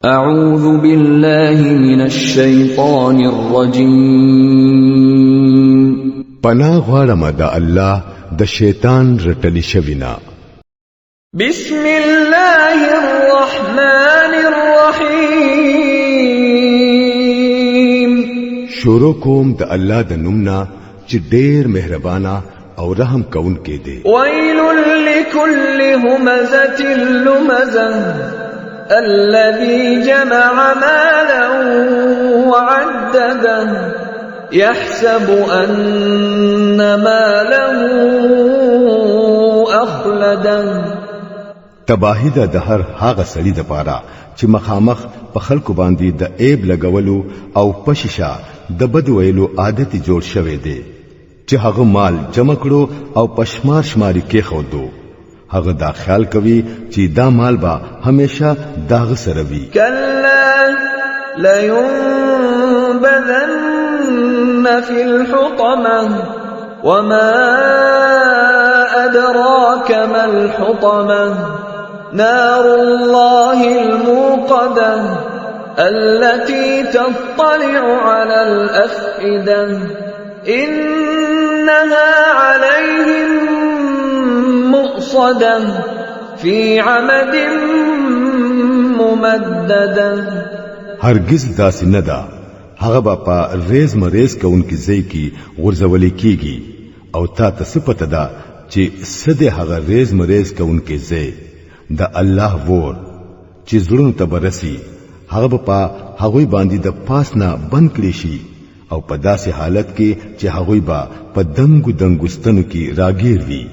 أعوذ بالله من الشيطان الرجيم پناه غواړم د الله د شیطان رټلی شوینا بسم الله الرحمن الرحيم شروع کوم د الله د نومنا چې ډېر مهربانا او رحم کون کې دی ويل لكل همزة لمزة الذي جمع مالا وعدده يحسب أن ماله أخلده تباہی د هر هغه سړي د پاره چې مخامخ په خلکو باندې د عیب لګولو او پشیشا د بد ویلو عادت جوړ شوی دی چې هغه مال جمع کړو او پشمار شماري کې خودو هغه دا خیال کوي چې دا مال با همیشه داغ سره وي کلا لينبذن في الحطمة وما أدراك ما الحطمة نار الله الموقدة التي تطلع على الأفئدة إنها عليهم مؤصدة في عمد ممددة هرگز داسې نه ده هغه با په ریز مریز کونکي ځای کې غورځولې کیږي او تا ته پته ده چې سده هغه ریز مریز کونکي ځای د الله ور چې زړونو ته برسي هغه په هغه باندې د پاس نه بند کړي شي او په داسې حالت کې چې هغه با په دنګو دنګستانو کې راګیر وي